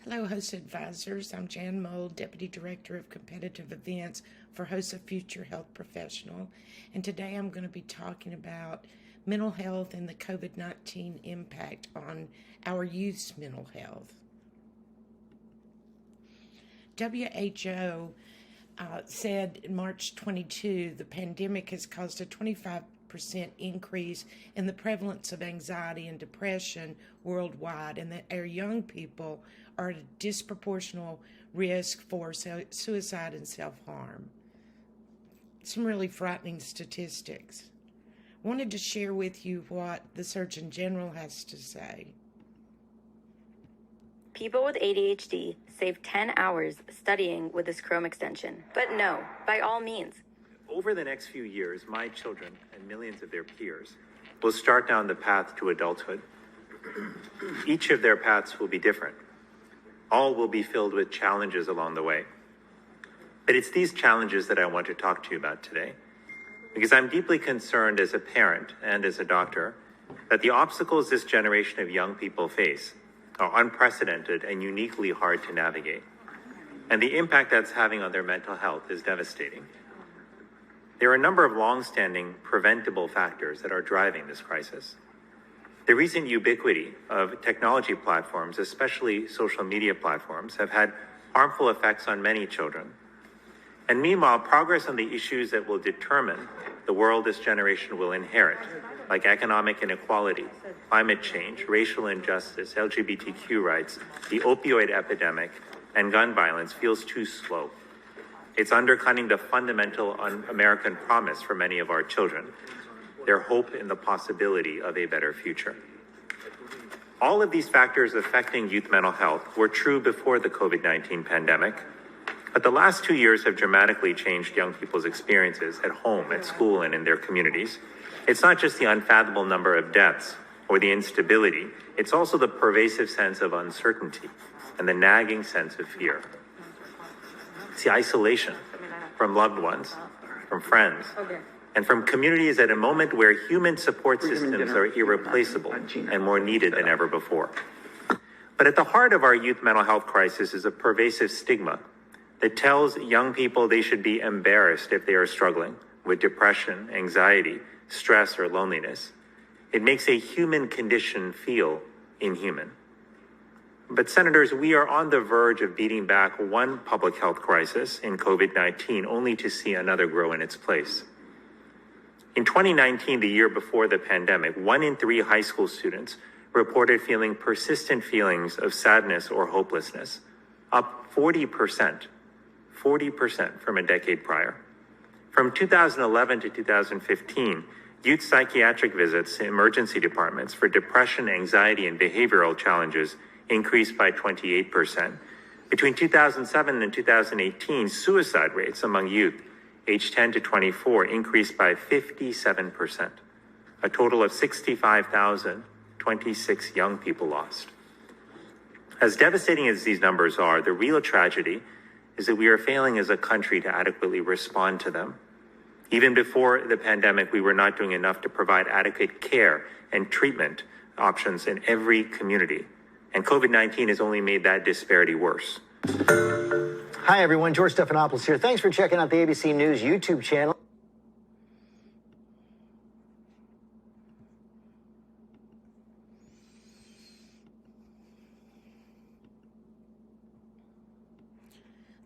Hello, HOSA advisors. I'm Jan Moll, Deputy Director of Competitive Events for HOSA Future Health Professional. And today I'm going to be talking about mental health and the COVID-19 impact on our youth's mental health. WHO said in March 22 the pandemic has caused a 25% increase in the prevalence of anxiety and depression worldwide, and that our young people are at a disproportional risk for suicide and self-harm. Some really frightening statistics. I wanted to share with you what the Surgeon General has to say. People with ADHD save 10 hours studying with this Chrome extension. But no, by all means. Over the next few years, my children and millions of their peers will start down the path to adulthood. Each of their paths will be different. All will be filled with challenges along the way. But it's these challenges that I want to talk to you about today, because I'm deeply concerned as a parent and as a doctor that the obstacles this generation of young people face are unprecedented and uniquely hard to navigate. And the impact that's having on their mental health is devastating. There are a number of long-standing preventable factors that are driving this crisis. The recent ubiquity of technology platforms, especially social media platforms, have had harmful effects on many children. And meanwhile, progress on the issues that will determine the world this generation will inherit, like economic inequality, climate change, racial injustice, LGBTQ rights, the opioid epidemic, and gun violence, feels too slow. It's undercutting the fundamental American promise for many of our children, their hope in the possibility of a better future. All of these factors affecting youth mental health were true before the COVID-19 pandemic, but the last 2 years have dramatically changed young people's experiences at home, at school, and in their communities. It's not just the unfathomable number of deaths or the instability, it's also the pervasive sense of uncertainty and the nagging sense of fear. It's the isolation from loved ones, from friends, and from communities at a moment where human support systems are irreplaceable and more needed than ever before. But at the heart of our youth mental health crisis is a pervasive stigma that tells young people they should be embarrassed if they are struggling with depression, anxiety, stress, or loneliness. It makes a human condition feel inhuman. But senators, we are on the verge of beating back one public health crisis in COVID-19 only to see another grow in its place. In 2019, the year before the pandemic, 1 in 3 high school students reported feeling persistent feelings of sadness or hopelessness, up 40% from a decade prior. From 2011 to 2015, youth psychiatric visits to emergency departments for depression, anxiety, and behavioral challenges increased by 28%. Between 2007 and 2018, suicide rates among youth aged 10 to 24 increased by 57%. A total of 65,026 young people lost. As devastating as these numbers are, the real tragedy is that we are failing as a country to adequately respond to them. Even before the pandemic, we were not doing enough to provide adequate care and treatment options in every community. And COVID-19 has only made that disparity worse. Hi, everyone. George Stephanopoulos here. Thanks for checking out the ABC News YouTube channel.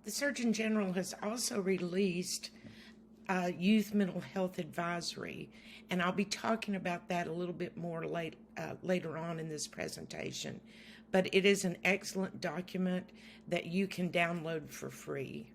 The Surgeon General has also released a youth mental health advisory, and I'll be talking about that a little bit more later on in this presentation. But it is an excellent document that you can download for free.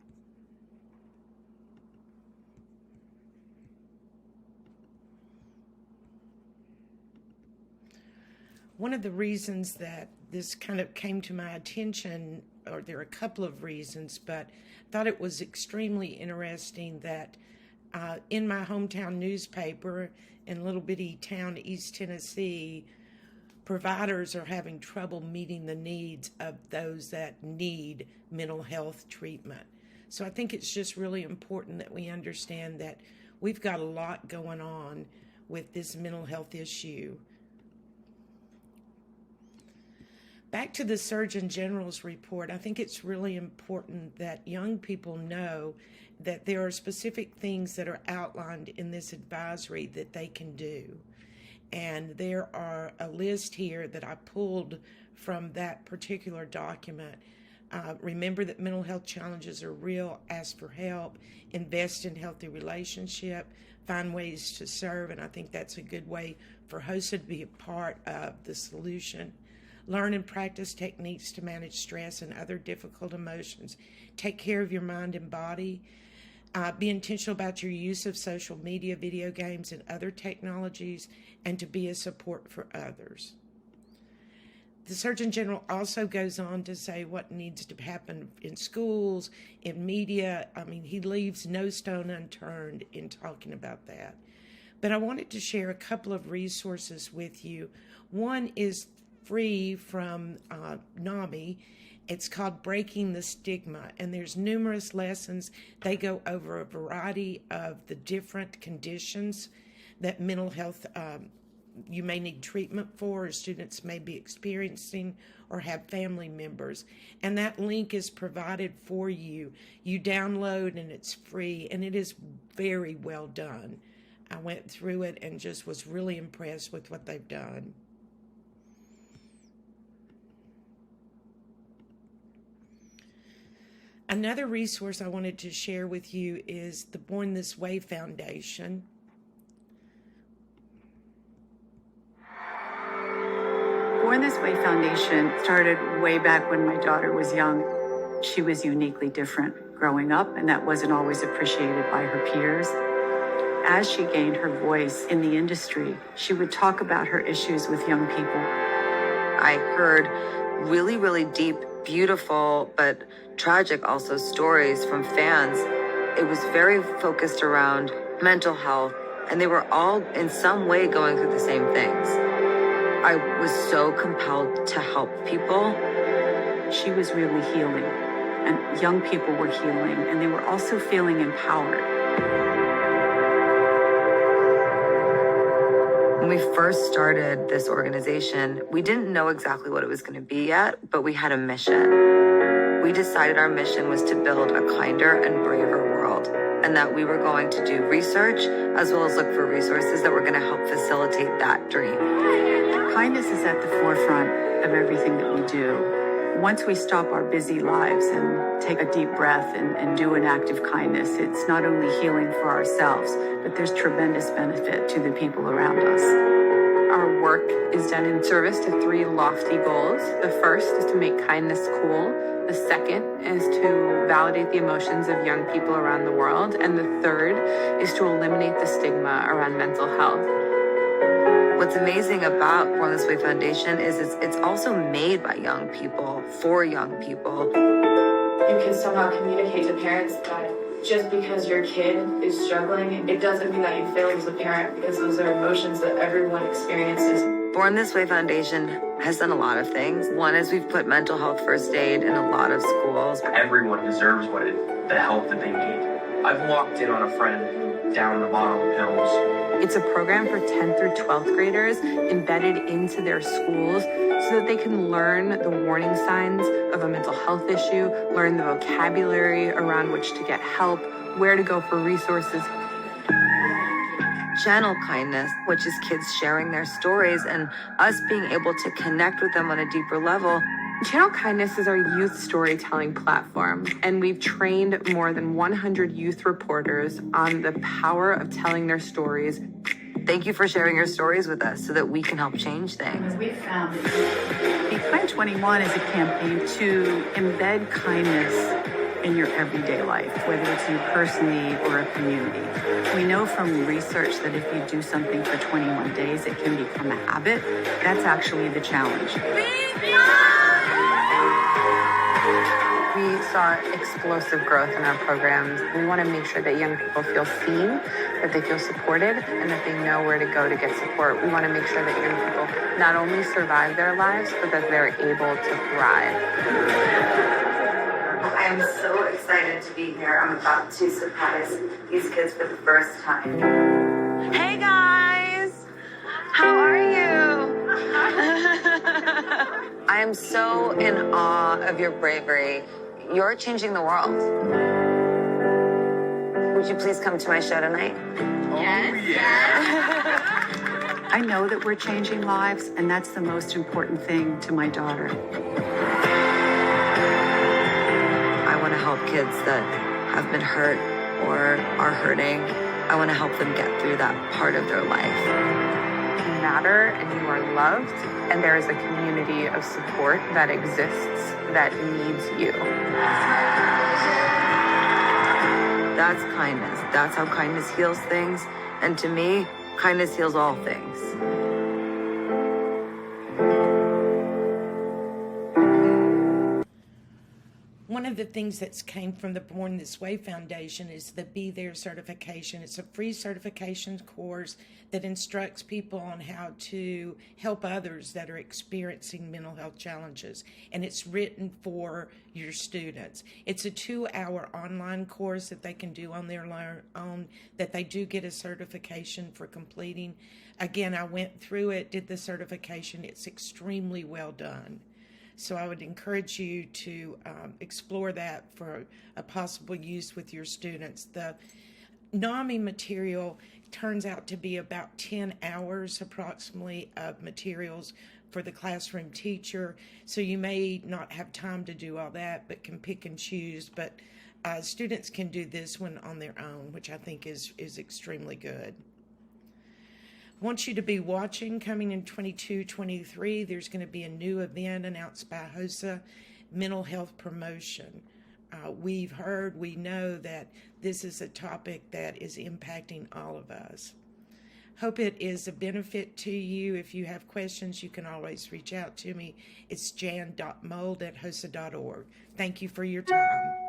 One of the reasons that this kind of came to my attention, or there are a couple of reasons, but I thought it was extremely interesting that in my hometown newspaper in little bitty town East Tennessee, providers are having trouble meeting the needs of those that need mental health treatment. So I think it's just really important that we understand that we've got a lot going on with this mental health issue. Back to the Surgeon General's report, I think it's really important that young people know that there are specific things that are outlined in this advisory that they can do. And there are a list here that I pulled from that particular document. Remember that mental health challenges are real. Ask for help. Invest in healthy relationship. Find ways to serve. And I think that's a good way for HOSA to be a part of the solution. Learn and practice techniques to manage stress and other difficult emotions. Take care of your mind and body. Be intentional about your use of social media, video games, and other technologies, and to be a support for others. The Surgeon General also goes on to say what needs to happen in schools, in media. I mean, he leaves no stone unturned in talking about that. But I wanted to share a couple of resources with you. One is free from NAMI. It's called Breaking the Stigma, and there's numerous lessons. They go over a variety of the different conditions that mental health you may need treatment for, or students may be experiencing, or have family members. And that link is provided for you. You download, and it's free, and it is very well done. I went through it and just was really impressed with what they've done. Another resource I wanted to share with you is the Born This Way Foundation. Born This Way Foundation started way back when my daughter was young. She was uniquely different growing up, and that wasn't always appreciated by her peers. As she gained her voice in the industry, she would talk about her issues with young people. I heard really, really deep, beautiful, but tragic also stories from fans. It was very focused around mental health, and they were all in some way going through the same things. I was so compelled to help people. She was really healing, and young people were healing, and they were also feeling empowered. When we first started this organization, we didn't know exactly what it was going to be yet, but we had a mission. We decided our mission was to build a kinder and braver world, and that we were going to do research as well as look for resources that were going to help facilitate that dream. Kindness is at the forefront of everything that we do. Once we stop our busy lives and take a deep breath and do an act of kindness, it's not only healing for ourselves, but there's tremendous benefit to the people around us. Our work is done in service to three lofty goals. The first is to make kindness cool. The second is to validate the emotions of young people around the world. And the third is to eliminate the stigma around mental health. What's amazing about Born This Way Foundation is it's also made by young people, for young people. You can somehow communicate to parents that just because your kid is struggling, it doesn't mean that you failed as a parent, because those are emotions that everyone experiences. Born This Way Foundation has done a lot of things. One is we've put mental health first aid in a lot of schools. Everyone deserves the help that they need. I've walked in on a friend who down the bottom of pills. It's a program for 10th through 12th graders embedded into their schools so that they can learn the warning signs of a mental health issue, learn the vocabulary around which to get help, where to go for resources. Channel kindness, which is kids sharing their stories and us being able to connect with them on a deeper level. Channel Kindness is our youth storytelling platform, and we've trained more than 100 youth reporters on the power of telling their stories. Thank you for sharing your stories with us so that we can help change things. We found Be Kind 21 is a campaign to embed kindness in your everyday life, whether it's you personally or a community. We know from research that if you do something for 21 days, it can become a habit. That's actually the challenge. We saw explosive growth in our programs. We want to make sure that young people feel seen, that they feel supported, and that they know where to go to get support. We want to make sure that young people not only survive their lives, but that they're able to thrive. I am so excited to be here. I'm about to surprise these kids for the first time. Hey guys! How are you? I am so in awe of your bravery. You're changing the world. Would you please come to my show tonight? I know that we're changing lives, and that's the most important thing to my daughter. I want to help kids that have been hurt or are hurting. I want to help them get through that part of their life. You matter and you are loved, and there is a community of support that exists that needs you. That's kindness. That's how kindness heals things. And to me, kindness heals all things. One of the things that's came from the Born This Way Foundation is the Be There certification. It's a free certification course that instructs people on how to help others that are experiencing mental health challenges, and it's written for your students. It's a 2-hour online course that they can do on their own, that they do get a certification for completing. Again, I went through it, did the certification. It's extremely well done. So I would encourage you to explore that for a possible use with your students. The NAMI material turns out to be about 10 hours approximately of materials for the classroom teacher. So you may not have time to do all that, but can pick and choose. But students can do this one on their own, which I think is extremely good. I want you to be watching coming in 22-23. There's going to be a new event announced by HOSA, Mental Health Promotion. We know that this is a topic that is impacting all of us. Hope it is a benefit to you. If you have questions, you can always reach out to me. It's jan.mold@hosa.org. Thank you for your time.